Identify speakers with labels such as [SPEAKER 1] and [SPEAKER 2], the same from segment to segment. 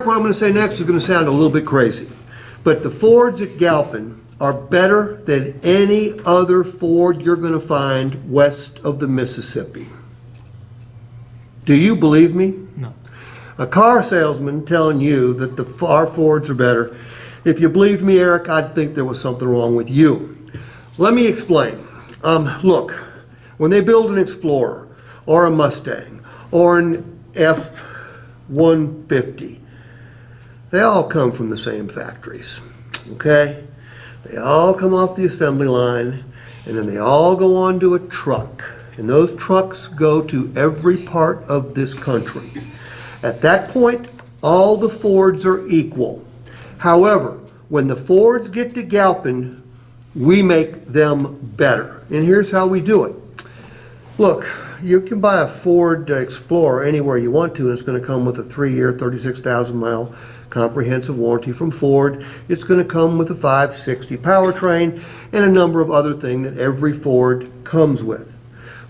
[SPEAKER 1] What I'm going to say next is going to sound a little bit crazy, but the Fords at Galpin are better than any other Ford you're going to find west of the Mississippi. Do you believe me?
[SPEAKER 2] No.
[SPEAKER 1] A car salesman telling you that our Fords are better. If you believed me, Eric, I'd think there was something wrong with you. Let me explain. Look, when they build an Explorer or a Mustang or an F-150, they all come from the same factories, okay? They all come off the assembly line, and then they all go onto a truck. And those trucks go to every part of this country. At that point, all the Fords are equal. However, when the Fords get to Galpin, we make them better. And here's how we do it. Look, you can buy a Ford Explorer anywhere you want to, and it's going to come with a 3-year, 36,000-mile comprehensive warranty from Ford. It's going to come with a 560 powertrain and a number of other things that every Ford comes with.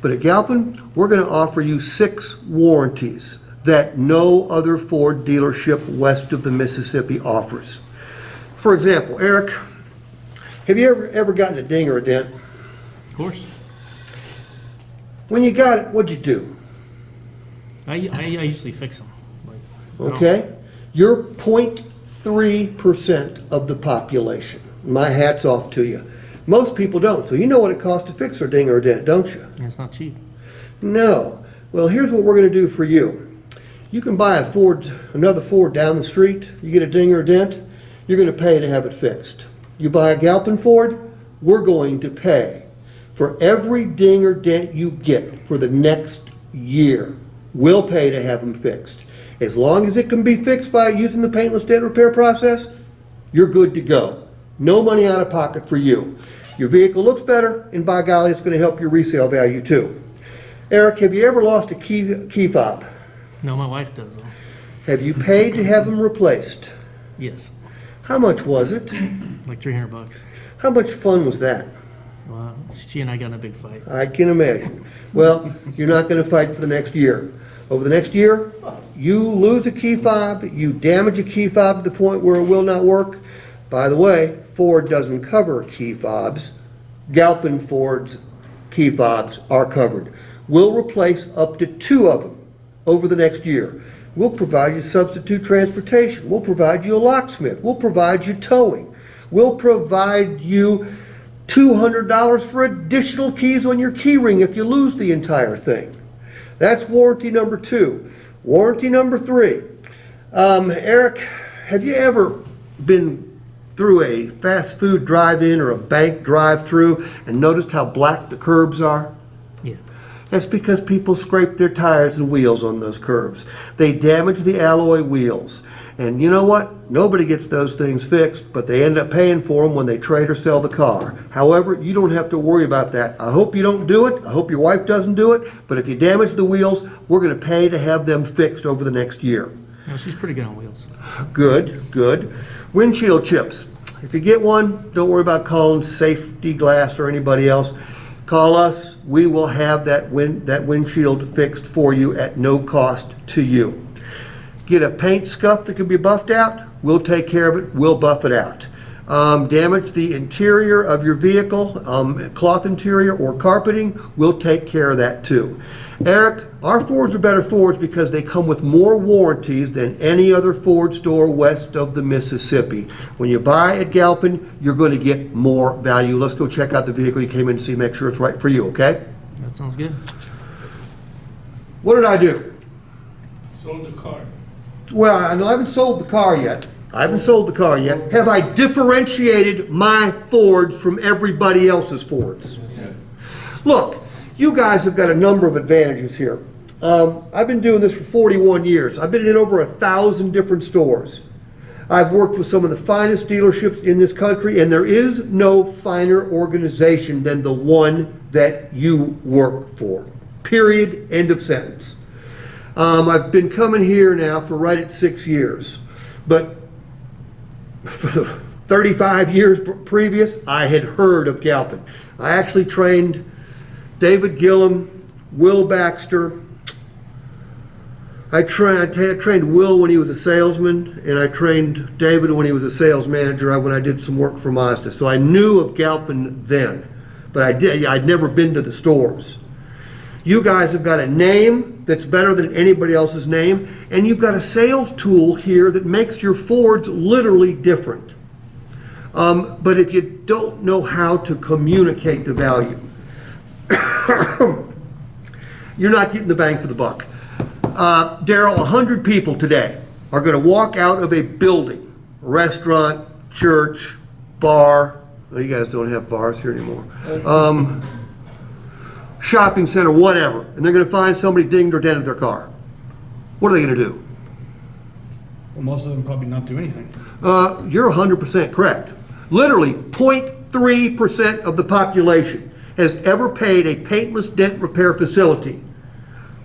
[SPEAKER 1] But at Galpin, we're going to offer you 6 warranties that no other Ford dealership west of the Mississippi offers. For example, Eric, have you ever gotten a ding or a dent?
[SPEAKER 2] Of course.
[SPEAKER 1] When you got it, what'd you do?
[SPEAKER 2] I usually fix them.
[SPEAKER 1] Okay? You're 0.3% of the population. My hat's off to you. Most people don't. So you know what it costs to fix a ding or a dent, don't you?
[SPEAKER 2] It's not cheap.
[SPEAKER 1] No. Well, here's what we're going to do for you. You can buy another Ford down the street. You get a ding or a dent, you're going to pay to have it fixed. You buy a Galpin Ford, we're going to pay for every ding or dent you get for the next year. We'll pay to have them fixed. As long as it can be fixed by using the paintless dent repair process, you're good to go. No money out of pocket for you. Your vehicle looks better, and by golly, it's going to help your resale value too. Eric, have you ever lost a key fob?
[SPEAKER 2] No, my wife does.
[SPEAKER 1] Have you paid to have them replaced?
[SPEAKER 2] Yes.
[SPEAKER 1] How much was it?
[SPEAKER 2] Like $300.
[SPEAKER 1] How much fun was that?
[SPEAKER 2] Well, she and I got in a big fight.
[SPEAKER 1] I can imagine. Well, you're not going to fight for the next year. Over the next year, you lose a key fob, you damage a key fob to the point where it will not work. By the way, Ford doesn't cover key fobs. Galpin Ford's key fobs are covered. We'll replace up to 2 of them over the next year. We'll provide you substitute transportation. We'll provide you a locksmith. We'll provide you towing. We'll provide you $200 for additional keys on your key ring if you lose the entire thing. That's warranty number 2. Warranty number 3. Eric, have you ever been through a fast food drive-in or a bank drive-through and noticed how black the curbs are?
[SPEAKER 2] Yeah.
[SPEAKER 1] That's because people scrape their tires and wheels on those curbs. They damage the alloy wheels. And you know what? Nobody gets those things fixed, but they end up paying for them when they trade or sell the car. However, you don't have to worry about that. I hope you don't do it. I hope your wife doesn't do it. But if you damage the wheels, we're going to pay to have them fixed over the next year.
[SPEAKER 2] No, she's pretty good on wheels.
[SPEAKER 1] Good, good. Windshield chips. If you get one, don't worry about calling Safety Glass or anybody else. Call us. We will have that windshield fixed for you at no cost to you. Get a paint scuff that can be buffed out, we'll take care of it, we'll buff it out. Damage the interior of your vehicle, cloth interior or carpeting, we'll take care of that too. Eric, our Fords are better Fords because they come with more warranties than any other Ford store west of the Mississippi. When you buy at Galpin, you're going to get more value. Let's go check out the vehicle you came in to see, make sure it's right for you, okay?
[SPEAKER 2] That sounds good.
[SPEAKER 1] What did I do?
[SPEAKER 3] Sold the car.
[SPEAKER 1] Well, I haven't sold the car yet. Have I differentiated my Fords from everybody else's Fords?
[SPEAKER 3] Yes.
[SPEAKER 1] Look, you guys have got a number of advantages here. I've been doing this for 41 years. I've been in over 1,000 different stores. I've worked with some of the finest dealerships in this country, and there is no finer organization than the one that you work for. Period. End of sentence. I've been coming here now for right at 6 years, but for the 35 years previous, I had heard of Galpin. I actually trained David Gillum, Will Baxter, I trained Will when he was a salesman, and I trained David when he was a sales manager when I did some work for Mazda. So I knew of Galpin then, but I'd never been to the stores. You guys have got a name that's better than anybody else's name, and you've got a sales tool here that makes your Fords literally different. But if you don't know how to communicate the value, you're not getting the bang for the buck. Daryl, 100 people today are going to walk out of a building, restaurant, church, bar. Well, you guys don't have bars here anymore. Shopping center, whatever, and they're going to find somebody dinged or dented their car. What are they going to do?
[SPEAKER 4] Well, most of them probably not do anything.
[SPEAKER 1] You're 100% correct. Literally 0.3% of the population has ever paid a paintless dent repair facility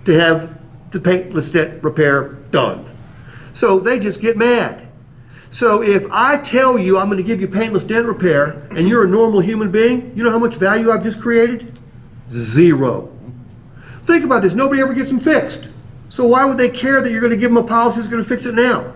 [SPEAKER 1] to have the paintless dent repair done. So they just get mad. So if I tell you I'm going to give you paintless dent repair and you're a normal human being, you know how much value I've just created? Zero. Think about this. Nobody ever gets them fixed. So why would they care that you're going to give them a policy that's going to fix it now?